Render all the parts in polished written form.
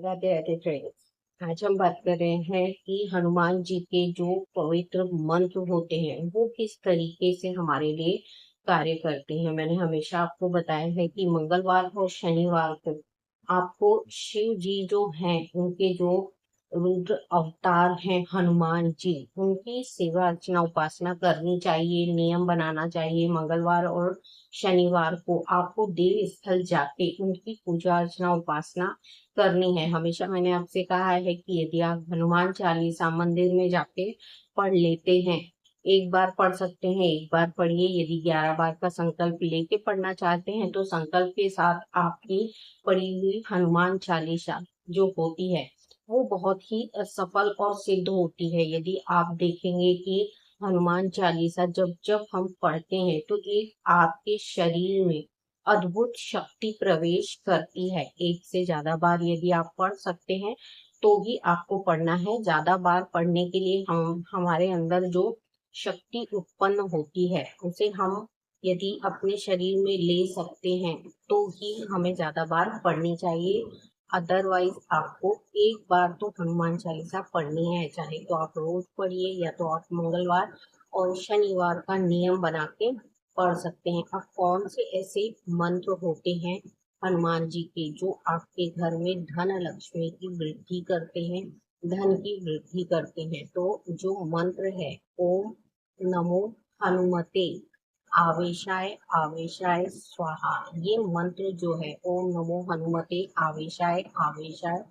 Radhe Radhe friends. आज हम बात कर रहे हैं कि हनुमान जी के जो पवित्र मंत्र होते हैं वो किस तरीके से हमारे लिए कार्य करते हैं। मैंने हमेशा आपको बताया है कि मंगलवार और शनिवार को आपको शिव जी जो हैं उनके जो रुद्र अवतार हैं हनुमान जी, उनकी सेवा अर्चना उपासना करनी चाहिए, नियम बनाना चाहिए। मंगलवार और शनिवार को आपको देव स्थल जाके उनकी पूजा अर्चना उपासना करनी है। हमेशा मैंने आपसे कहा है कि यदि आप हनुमान चालीसा मंदिर में जाके पढ़ लेते हैं, एक बार पढ़ सकते हैं, एक बार पढ़िए। यदि 11 बार का संकल्प लेके पढ़ना चाहते हैं तो संकल्प के साथ आपकी पढ़ी हुई हनुमान चालीसा जो होती है वो बहुत ही सफल और सिद्ध होती है। यदि आप देखेंगे कि हनुमान चालीसा जब जब हम पढ़ते हैं तो एक आपके शरीर में अद्भुत शक्ति प्रवेश करती है। एक से ज्यादा बार यदि आप पढ़ सकते हैं तो ही आपको पढ़ना है। ज्यादा बार पढ़ने के लिए हम हमारे अंदर जो शक्ति उत्पन्न होती है उसे हम यदि अपने शरीर में ले सकते हैं तो ही हमें ज्यादा बार पढ़नी चाहिए। अदरवाइज आपको एक बार तो हनुमान चालीसा पढ़नी है, चाहे तो आप रोज पढ़िए या तो आप मंगलवार और शनिवार का नियम बना के पढ़ सकते हैं। अब कौन से ऐसे मंत्र होते हैं हनुमान जी के जो आपके घर में धन लक्ष्मी की वृद्धि करते हैं, धन की वृद्धि करते हैं? तो जो मंत्र है ओम नमो हनुमते आवेशाय आवेशाय स्वाहा, ये मंत्र जो है ओम नमो हनुमते आवेशाय आवेशाय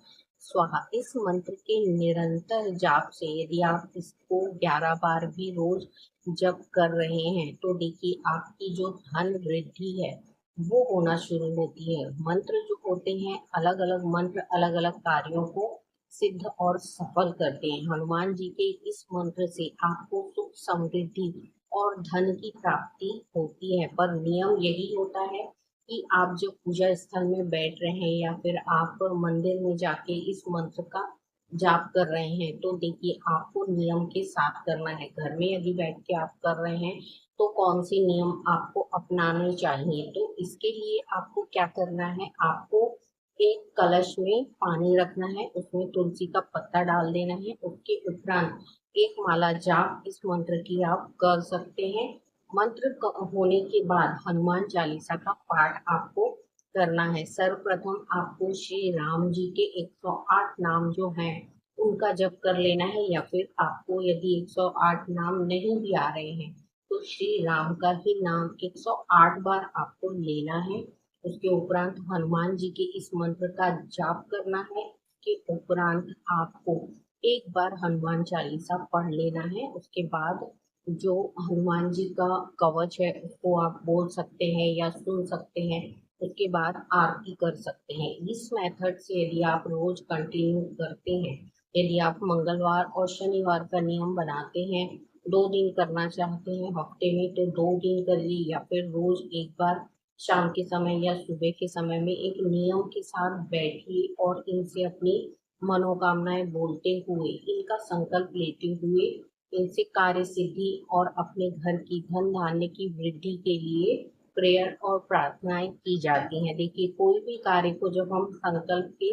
स्वाहा, इस मंत्र के निरंतर जाप से यदि आप इसको 11 बार भी रोज जप कर रहे हैं तो देखिए आपकी जो धन वृद्धि है वो होना शुरू होती है। मंत्र जो होते हैं अलग अलग मंत्र अलग अलग कार्यों को सिद्ध और सफल करते हैं। हनुमान जी के इस मंत्र से आपको सुख समृद्धि और धन की प्राप्ति होती है, पर नियम यही होता है कि आप जब पूजा स्थल में बैठ रहे हैं या फिर आप मंदिर में जाके इस मंत्र का जाप कर रहे हैं तो देखिए आपको नियम के साथ करना है। घर में यदि बैठ के आप कर रहे हैं तो कौन से नियम आपको अपनाने चाहिए? तो इसके लिए आपको क्या करना है, आपको एक कलश में पानी रखना है, उसमें तुलसी का पत्ता डाल देना है। उसके उपरांत एक माला जाप इस मंत्र की आप कर सकते हैं। मंत्र होने के बाद हनुमान चालीसा का पाठ आपको करना है। सर्वप्रथम आपको श्री राम जी के 108 नाम जो हैं उनका जप कर लेना है, या फिर आपको यदि 108 नाम नहीं भी आ रहे हैं तो श्री राम का ही नाम 108 बार आपको लेना है। उसके उपरांत हनुमान जी के इस मंत्र का जाप करना है। के उपरांत आपको एक बार हनुमान चालीसा पढ़ लेना है। उसके बाद जो हनुमान जी का कवच है उसको आप बोल सकते हैं या सुन सकते हैं। उसके बाद आरती कर सकते हैं। इस मेथड से यदि आप रोज कंटिन्यू करते हैं, यदि आप मंगलवार और शनिवार का नियम बनाते हैं, 2 दिन करना चाहते हैं हफ्ते में तो 2 दिन करिए, या फिर रोज एक बार शाम के समय या सुबह के समय में एक नियम के साथ बैठिए और इनसे अपनी मनोकामनाएं बोलते हुए, इनका संकल्प लेते हुए इनसे कार्य सिद्धि और अपने घर की धन धान्य की वृद्धि के लिए प्रेयर और प्रार्थनाएं की जाती हैं। देखिए कोई भी कार्य को जब हम संकल्प के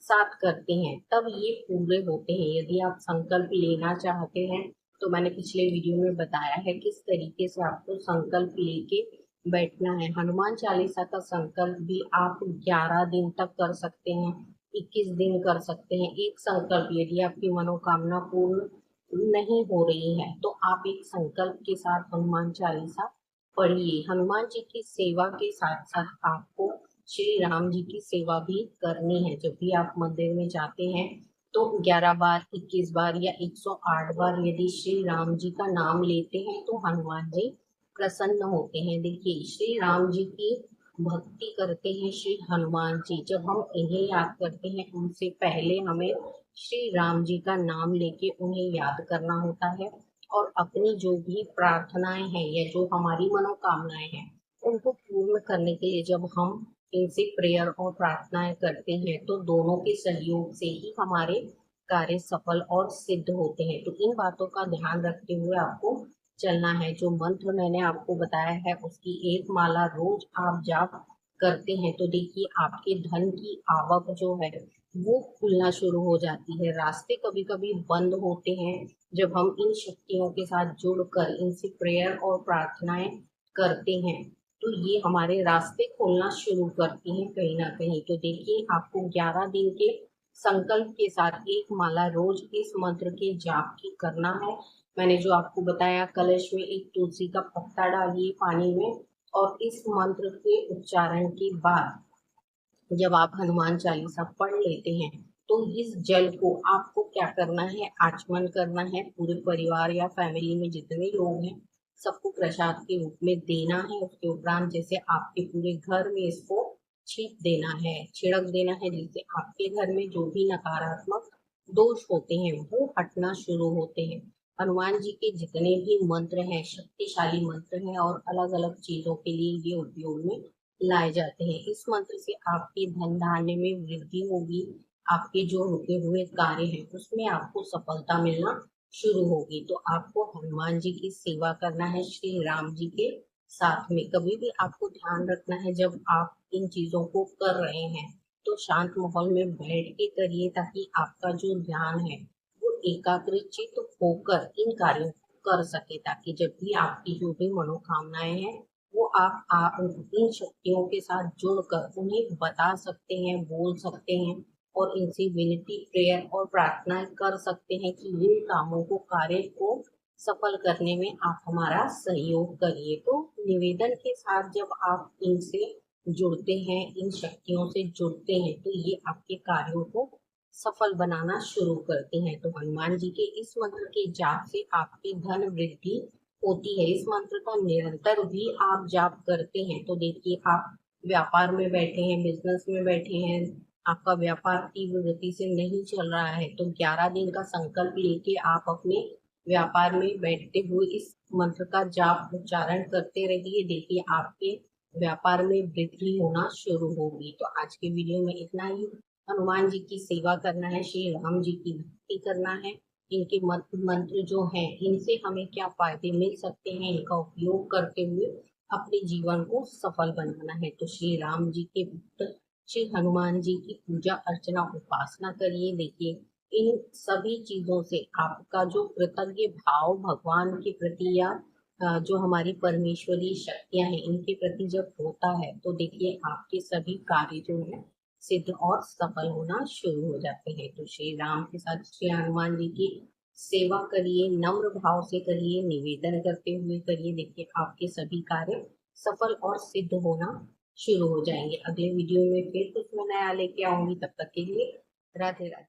साथ करते हैं तब ये पूरे होते हैं। यदि आप संकल्प लेना चाहते हैं तो मैंने पिछले वीडियो में बताया है किस तरीके से आपको संकल्प लेके बैठना है। हनुमान चालीसा का संकल्प भी आप 11 दिन तक कर सकते हैं, 21 दिन कर सकते हैं। एक संकल्प यदि आपकी मनोकामना पूर्ण नहीं हो रही है तो आप एक संकल्प के साथ हनुमान चालीसा पढ़िए। हनुमान जी की सेवा के साथ साथ आपको श्री राम जी की सेवा भी करनी है। जब भी आप मंदिर में जाते हैं तो 11 बार 21 बार या 108 बार यदि श्री राम जी का नाम लेते हैं तो हनुमान जी प्रसन्न होते हैं। देखिए श्री राम जी की भक्ति करते हैं श्री हनुमान जी, जब हम इन्हें याद करते हैं उनसे पहले हमें श्री राम जी का नाम लेके उन्हें याद करना होता है। और अपनी जो भी प्रार्थनाएं हैं या जो हमारी मनोकामनाएं हैं उनको पूर्ण करने के लिए जब हम इनसे प्रेयर और प्रार्थनाएं करते हैं तो दोनों के सहयोग से ही हमारे कार्य सफल और सिद्ध होते हैं। तो इन बातों का ध्यान रखते हुए आपको चलना है। जो मंत्र मैंने आपको बताया है उसकी एक माला रोज आप जाप करते हैं तो देखिए आपके धन की आवक जो है वो खुलना शुरू हो जाती है। रास्ते कभी कभी बंद होते हैं जब हम इन शक्तियों के साथ जुड़कर इनसे प्रेयर और प्रार्थनाएं करते हैं, तो ये हमारे रास्ते खोलना शुरू करती हैं कहीं ना कहीं। तो देखिए, आपको 11 दिन के संकल्प के साथ एक माला रोज इस मंत्र के जाप की करना है। मैंने जो आपको बताया, कलश में एक तुलसी का पत्ता डालिए पानी में, और इस मंत्र के उच्चारण के बाद जब आप हनुमान चालीसा पढ़ लेते हैं, तो इस जल को आपको क्या करना है, आचमन करना है। पूरे परिवार या फैमिली में जितने लोग हैं, सबको प्रसाद के रूप में देना है। उसके उपरांत जैसे आपके पूरे घर में इसको छीट देना है, छिड़क देना है, जिससे आपके घर में जो भी नकारात्मक दोष होते हैं वो हटना शुरू होते हैं। हनुमान जी के जितने भी मंत्र हैं शक्तिशाली मंत्र हैं, और अलग अलग चीजों के लिए ये उपयोग में लाए जाते हैं। इस मंत्र से आपके धन धान्य में वृद्धि होगी। आपके जो रुके हुए कार्य हैं उसमें आपको सफलता मिलना शुरू होगी। तो आपको हनुमान जी की सेवा करना है, श्री राम जी के साथ में। कभी भी आपको ध्यान रखना है, जब आप इन चीजों को कर रहे हैं तो शांत माहौल में बैठ के करिए, ताकि आपका जो ध्यान है वो एकाग्रचित होकर इन कार्यों को कर सके, ताकि जब भी आपकी जो भी मनोकामनाएं हैं वो आप इन शक्तियों के साथ जुड़कर उन्हें बता सकते हैं, बोल सकते हैं, और इनसे विनती, प्रेयर और प्रार्थना कर सकते हैं कि इन कामों को, कार्य को सफल करने में आप हमारा सहयोग करिए। तो निवेदन के साथ जब आप इनसे जुड़ते हैं, इन शक्तियों से जुड़ते हैं, तो ये आपके कार्यों को सफल बनाना शुरू करते हैं। तो हनुमान जी के इस मंत्र के जाप से आपकी धन वृद्धि होती है। इस मंत्र का निरंतर भी आप जाप करते हैं तो देखिए, आप व्यापार में बैठे हैं, बिजनेस में बैठे हैं, आपका व्यापार तीव्र गति से नहीं चल रहा है, तो 11 दिन का संकल्प लेके आप अपने व्यापार में बैठते हुए इस मंत्र का जाप उच्चारण करते रहिए। देखिए, आपके व्यापार में वृद्धि होना शुरू होगी। तो आज के वीडियो में इतना ही। हनुमान जी की सेवा करना है, श्री राम जी की भक्ति करना है, इनके मंत्र जो हैं इनसे हमें क्या फायदे मिल सकते हैं, इनका उपयोग करते हुए अपने जीवन को सफल बनाना है। तो श्री राम जी के पुत्र श्री हनुमान जी की पूजा अर्चना उपासना करिए। देखिए, इन सभी चीजों से आपका जो कृतज्ञ भाव भगवान के प्रति या जो हमारी परमेश्वरी शक्तियां हैं इनके प्रति जब होता है, तो देखिए आपके सभी कार्य जो है सिद्ध और सफल होना शुरू हो जाते हैं। तो श्री राम के साथ श्री हनुमान जी की सेवा करिए, नम्र भाव से करिए, निवेदन करते हुए करिए। देखिए, आपके सभी कार्य सफल और सिद्ध होना शुरू हो जाएंगे। अगले वीडियो में फिर कुछ मैं नया लेके आऊंगी, तब तक के लिए राधे राधे।